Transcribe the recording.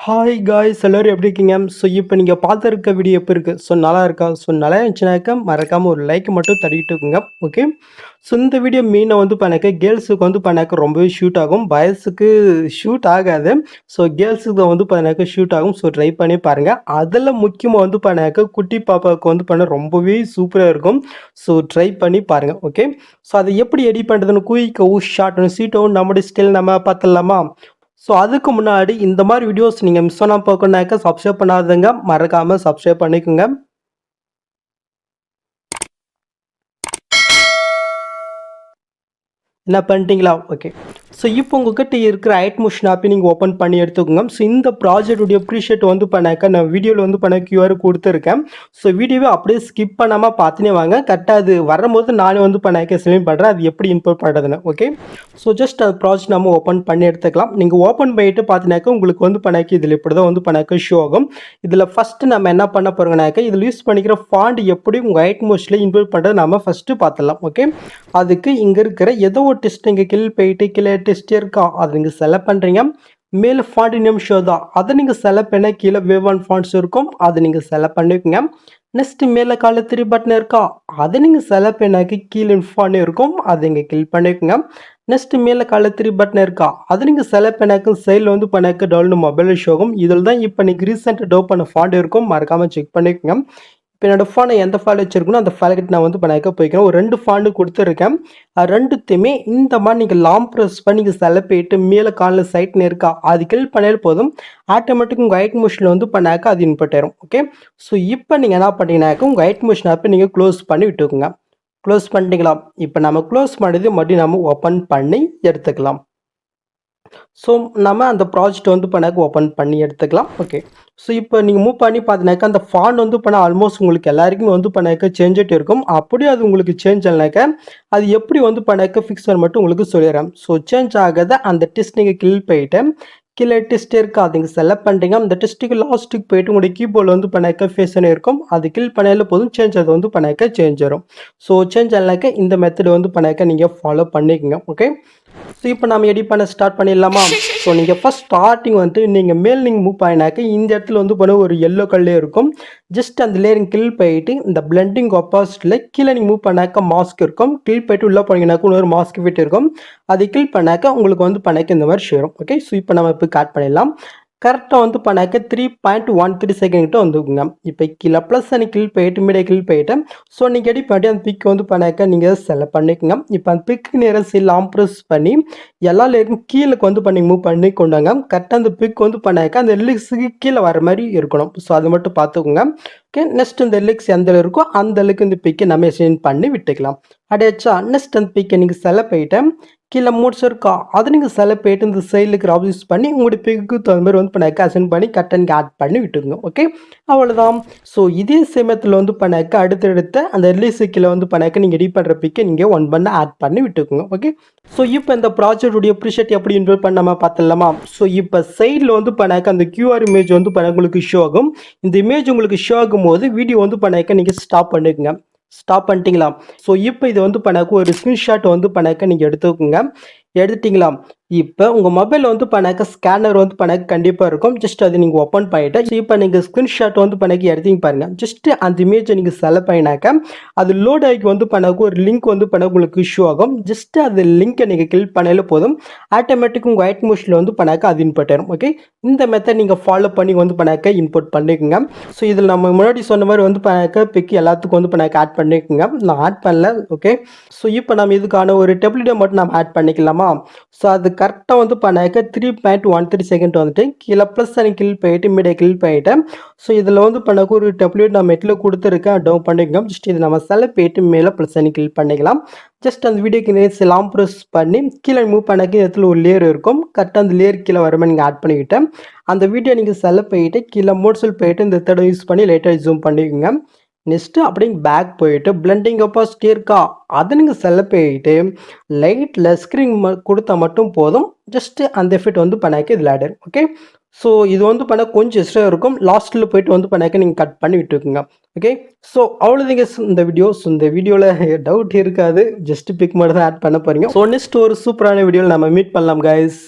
Hi guys, எல்லோரும் எப்படி இருக்கீங்க? ஸோ இப்போ நீங்கள் பார்த்துருக்க வீடியோ எப்போ இருக்குது? ஸோ நல்லா இருக்கா? ஸோ நல்லா இருந்துச்சுனாக்கா மறக்காமல் ஒரு லைக் மட்டும் தட்டிட்டு இருக்குங்க. ஓகே, ஸோ இந்த வீடியோ மெயினாக வந்து பண்ணாக்க கேர்ள்ஸுக்கு வந்து பண்ணாக்க ரொம்பவே ஷூட் ஆகும், பாய்ஸுக்கு ஷூட் ஆகாது. ஸோ கேர்ள்ஸுக்கு வந்து பண்ணாக்க ஷூட் ஆகும். ஸோ ட்ரை பண்ணி பாருங்கள். அதில் முக்கியமாக வந்து பண்ணாக்க குட்டி பாப்பாவுக்கு வந்து பண்ண ரொம்பவே சூப்பராக இருக்கும். ஸோ ட்ரை பண்ணி பாருங்கள். ஓகே, ஸோ அதை எப்படி எடிட் பண்ணுறதுன்னு குயிக்காகவும் ஷார்ட்டும் சீட்டாகவும் நம்முடைய ஸ்டைல் நம்ம பார்த்துடலாமா? ஸோ அதுக்கு முன்னாடி இந்த மாதிரி வீடியோஸ் நீங்கள் மிஸ் பண்ணாமல் பார்க்கணுனாக்கா சப்ஸ்கிரைப் பண்ணாதவங்க மறக்காமல் சப்ஸ்கிரைப் பண்ணிக்கோங்க. என்ன பண்ணிட்டீங்களா? ஓகே, ஸோ இப்போ உங்கள்கிட்ட இருக்கிற ஐட்மோஷன் ஆப்பை நீங்கள் ஓப்பன் பண்ணி எடுத்துக்கோங்க. ஸோ இந்த ப்ராஜெக்டுடைய ப்ரீஷேட் வந்து பண்ணாக்கா நான் வீடியோவில் வந்து பண்ண கியூஆர் கொடுத்துருக்கேன். ஸோ வீடியோவை அப்படியே ஸ்கிப் பண்ணாமல் பார்த்துனே வாங்க. கரெக்டாக அது வரும்போது நானே வந்து பண்ணாக்க எக்ஸ்பிளைன் பண்ணுறேன் அது எப்படி இம்போர்ட் பண்ணுறதுன்னு. ஓகே, ஸோ ஜஸ்ட் அந்த ப்ராஜெக்ட் நம்ம ஓப்பன் பண்ணி எடுத்துக்கலாம். நீங்கள் ஓப்பன் பண்ணிட்டு பார்த்தீங்கன்னாக்கா உங்களுக்கு வந்து பண்ணாக்க இதில் இப்படி தான் வந்து பண்ணாக்க ஷோ ஆகும். இதில் ஃபஸ்ட்டு நம்ம என்ன பண்ண போகிறோம்னாக்கா இதில் யூஸ் பண்ணிக்கிற ஃபாண்ட் எப்படி உங்கள் ஐட்மோஷனில் இம்போர்ட் பண்ணுறது நம்ம ஃபஸ்ட்டு பார்த்துடலாம். ஓகே, அதுக்கு இங்கே இருக்கிற ஏதோ ஒரு டெஸ்ட் இங்கே கீழே போயிட்டு கீழே டெஸ்ட் இருக்கா அதை நீங்கள் செலக்ட் பண்ணுறீங்க. மேலே ஃபாண்ட் நேம் ஷோ தான், அதை நீங்கள் செலக்ட் பண்ண கீழே வேவ் ஒன் ஃபாண்ட்ஸ் இருக்கும், அதை நீங்கள் செலக்ட் பண்ணிக்கோங்க. நெக்ஸ்ட் மேலே கால 3 பட்டன் இருக்கா, அதை நீங்கள் செலக்ட் பண்ணாக்கி கீழே ஃபாண்ட் இருக்கும், அதை இங்கே கிளிக் பண்ணிக்கோங்க. நெக்ஸ்ட் மேலே கால 3 பட்டன் இருக்கா, அதை நீங்கள் செலக்ட் பண்ணாக்க சைடில் வந்து பண்ணாக்க டவுன் மொபைல் ஷோ ஆகும். இதில் தான் இப்போ நீங்கள் ரீசெண்டாக டவுன் பண்ண ஃபாண்ட் இருக்கும், மறக்காமல் செக் பண்ணிக்கோங்க. இப்போ என்னோட ஃபோனை எந்த ஃபைல் வச்சிருக்கணும் அந்த ஃபைலுக்கு நான் வந்து பண்ணாக்க போய்க்கிறேன். ஒரு 2 ஃபாண்டு கொடுத்துருக்கேன். ரெண்டுத்தையுமே இந்த மாதிரி நீங்கள் லாங் ப்ரெஸ் பண்ணி நீங்கள் செலக்ட் பண்ணிட்டு மேலே காலில் சைட்னு இருக்கா அது கிளிக் பண்ணாலே போதும், ஆட்டோமேட்டிக் உங்கள் ஐட் மோஷனில் வந்து பண்ணாக்க அது இன்புட் ஆயிரும். ஓகே, ஸோ இப்போ நீங்கள் என்ன பண்ணீங்கன்னாக்க உங்கள் ஐட் மோஷன் ஆப்பை நீங்கள் க்ளோஸ் பண்ணி விட்டுக்குங்க. க்ளோஸ் பண்ணிட்டீங்களா? இப்போ நம்ம க்ளோஸ் பண்ணது மறுபடியும் நம்ம ஓப்பன் பண்ணி எடுத்துக்கலாம். ஸோ நம்ம அந்த ப்ராஜெக்ட் வந்து பண்ணாக்க ஓப்பன் பண்ணி எடுத்துக்கலாம். ஓகே, ஸோ இப்போ நீங்கள் மூவ் பண்ணி பார்த்தீங்கன்னாக்கா அந்த ஃபாண்ட் வந்து பண்ண ஆல்மோஸ்ட் உங்களுக்கு எல்லாருக்குமே வந்து பண்ணாக்க சேஞ்ச் ஆகிட்டு இருக்கும். அப்படியே அது உங்களுக்கு சேஞ்ச் ஆனாக்க அது எப்படி வந்து பண்ணாக்க ஃபிக்ஸ் பண்ண மட்டும் உங்களுக்கு சொல்லிடுறேன். ஸோ சேஞ்ச் ஆகாத அந்த டெஸ்ட் நீங்கள் கிளிக் போயிட்டு கீழே டெஸ்ட் இருக்கா அது நீங்கள் செலக்ட் பண்ணுறீங்க. அந்த டெஸ்ட்டுக்கு லாஸ்ட்டுக்கு போயிட்டு உங்களுடைய கீபோர்டில் வந்து பண்ணாக்க ஃபேஷன் இருக்கும், அது கிளிக் பண்ணாலே போதும் சேஞ்ச் அது வந்து பண்ணாக்க சேஞ்ச் வரும். ஸோ சேஞ்ச் ஆனாக்க இந்த மெத்தட் வந்து பண்ணாக்க நீங்கள் ஃபாலோ பண்ணிக்கோங்க. ஓகே, ஸோ இப்போ நம்ம எடிட் பண்ண ஸ்டார்ட் பண்ணிடலாமா? ஸோ நீங்கள் ஃபஸ்ட் ஸ்டார்டிங் வந்து நீங்கள் மேல் நீங்கள் மூவ் பண்ணினாக்க இந்த இடத்துல வந்து பண்ண ஒரு எல்லோ கலர் இருக்கும். ஜஸ்ட் அந்த லேயரிங் கிளிக் போயிட்டு இந்த பிளெண்டிங் ஆப்போசிட்டில் கீழே நீங்கள் மூவ் பண்ணாக்க மாஸ்க் இருக்கும், கிளிக் போயிட்டு உள்ளே போனீங்கன்னாக்க இன்னொரு மாஸ்க் ஃபிட் இருக்கும், அதை கிளிக் பண்ணாக்க உங்களுக்கு வந்து பண்ணாக்க இந்த மாதிரி ஷேரும். ஓகே, ஸோ இப்போ நம்ம இப்போ கட் பண்ணிடலாம். கரெக்டாக வந்து பண்ணாக்க 3.13 செகண்ட் கிட்ட வந்துக்குங்க. இப்போ கீழே ப்ளஸ் அண்ட் கிளிக் போயிட்டு மீடியா கிளிக் போயிட்டு ஸோ நீங்கள் எடிட் பண்ணி அந்த பிக் வந்து பண்ணாக்க நீங்கள் செலக்ட் பண்ணிக்கோங்க. இப்போ அந்த பிக்கு நேரம் லாங் ப்ரெஸ் பண்ணி எல்லா லேயருக்கும் கீழே வந்து பண்ணி மூவ் பண்ணி கொண்டாங்க. கரெக்டாக அந்த பிக் வந்து பண்ணாக்க அந்த லிரிக்ஸுக்கு கீழே வர மாதிரி இருக்கணும். ஸோ அது மட்டும் பார்த்துக்கோங்க. ஓகே, நெக்ஸ்ட் இந்த லிரிக்ஸ் எந்த இருக்கோ அந்த அளவுக்கு இந்த பிக்கை நம்ம சென்ட் பண்ணி விட்டுக்கலாம். அடையாச்சா? நெக்ஸ்ட் அந்த பிக்கை நீங்கள் செலக்ட் பண்ணிட்டு கீழே மூட்ஸ் இருக்கா அதை நீங்கள் செலக்ட் பண்ணிட்டு இந்த சைடில் இருக்கிற யூஸ் பண்ணி உங்களுடைய பிக்கு தகுந்த மாதிரி வந்து பண்ணாக்க அசைன் பண்ணி கட்டனுக்கு ஆட் பண்ணி விட்டுருங்க. ஓகே, அவ்வளோதான். ஸோ இதே சமயத்தில் வந்து பண்ணாக்க அடுத்தடுத்த அந்த ரிலீஸ் கீழே வந்து பண்ணாக்க நீங்கள் எடிட் பண்ணுற பிக்கை நீங்கள் ஒன் பண்ண ஆட் பண்ணி விட்டுக்குங்க. ஓகே, ஸோ இப்போ இந்த ப்ராஜெக்டுடைய ப்ரிஷெட் எப்படி இன்வால்வ் பண்ணாம பார்த்துடலாமா? ஸோ இப்போ சைடில் வந்து பண்ணாக்க அந்த கியூஆர் இமேஜ் வந்து பண்ண உங்களுக்கு ஷோ ஆகும். இந்த இமேஜ் உங்களுக்கு ஷோ ஆகும் போது வீடியோ வந்து பண்ணாக்க நீங்கள் ஸ்டாப் பண்ணிக்கோங்க. ஸ்டாப் பண்ணிட்டீங்களா? ஸோ இப்போ இது வந்து பண்ணாக்க ஒரு ஸ்க்ரீன்ஷாட் வந்து பண்ணாக்க நீங்கள் எடுத்துக்கோங்க. எடுத்துட்டிங்களா? இப்போ உங்கள் மொபைலில் வந்து பண்ணாக்க ஸ்கேனர் வந்து பண்ணாக்க கண்டிப்பாக இருக்கும். ஜஸ்ட் அது நீங்கள் ஓப்பன் பண்ணிவிட்டு ஸோ இப்போ நீங்கள் ஸ்க்ரீன்ஷாட் வந்து பண்ணாக்க எடுத்தீங்க பாருங்கள். ஜஸ்ட்டு அந்த இமேஜை நீங்கள் செலக்ட் பண்ணினாக்க அது லோட் ஆகி வந்து பண்ணாக்க ஒரு லிங்க் வந்து பண்ண உங்களுக்கு இஷ்யூ ஆகும். ஜஸ்ட்டு அது லிங்க்கை நீங்கள் கிளிக் பண்ணாலே போதும், ஆட்டோமேட்டிக் உங்கள் ஐட் மோஷனில் வந்து பண்ணாக்க அது இன்புட் ஆயிரும். ஓகே, இந்த மெத்தட் நீங்கள் ஃபாலோ பண்ணி வந்து பண்ணாக்க இன்புட் பண்ணிக்கோங்க. ஸோ இதில் நம்ம முன்னாடி சொன்ன மாதிரி வந்து பண்ணாக்க பிக் எல்லாத்துக்கும் வந்து பண்ணாக்க ஆட் பண்ணிக்கோங்க. நான் ஆட் பண்ணல. ஓகே, ஸோ இப்போ நம்ம இதுக்கான ஒரு டெப்லெட்டை மட்டும் நம்ம ஆட் பண்ணிக்கலாமா? ஸோ அது கரெக்டாக வந்து பண்ணாக்க 3.13 செகண்ட் வந்துட்டு கீழே ப்ளஸ் அண்ட் கிளிக் போயிட்டு மீடியா கிளிக் பண்ணிவிட்டேன். ஸோ இதில் வந்து பண்ணாக்க ஒரு டெப்லெட் நான் மெட்டில் கொடுத்துருக்கேன், டவுன் பண்ணிக்கலாம். ஜஸ்ட் இது நம்ம செலக்ட் போயிட்டு மேலே ப்ளஸ் அண்ட் கிளிக் பண்ணிக்கலாம். ஜஸ்ட் அந்த வீடியோக்கு நேர் லாங் ப்ரெஸ் பண்ணி கீழே மூவ் பண்ணாக்க இடத்துல ஒரு லேயர் இருக்கும், கரெக்டாக அந்த லேயர் கீழே வரமே நீங்கள் ஆட் பண்ணிக்கிட்டேன். அந்த வீடியோ நீங்கள் செலக்ட் பண்ணிவிட்டு கீழே மோட்ஸில் போயிட்டு இந்த தடவை யூஸ் பண்ணி லைட்டாக ஜூம் பண்ணிக்கோங்க. நெக்ஸ்ட்டு அப்படியே பேக் போயிட்டு பிளெண்டிங் ஆப்போசிட்டி இருக்கா அதை நீங்கள் செலக்ட் பண்ணிட்டு லைட்டில் ஸ்க்ரீன் கொடுத்தா மட்டும் போதும். ஜஸ்ட்டு அந்த எஃபெக்ட் வந்து பண்ணாக்க இதில் ஆட் ஆயிடும். ஓகே, ஸோ இது வந்து பண்ண கொஞ்சம் எக்ஸ்ட்ரா இருக்கும். லாஸ்ட்டில் போயிட்டு வந்து பண்ணாக்க நீங்கள் கட் பண்ணி விட்டுக்குங்க. ஓகே. ஸோ அவ்வளோதாங்க இந்த வீடியோ. ஸோ இந்த வீடியோவில் டவுட் இருக்காது. ஜஸ்ட் பிக் மட்டும் தான் ஆட் பண்ண போகிறீங்க. ஸோ நெக்ஸ்ட் ஒரு சூப்பரான வீடியோவில் நம்ம மீட் பண்ணலாம் கைஸ்.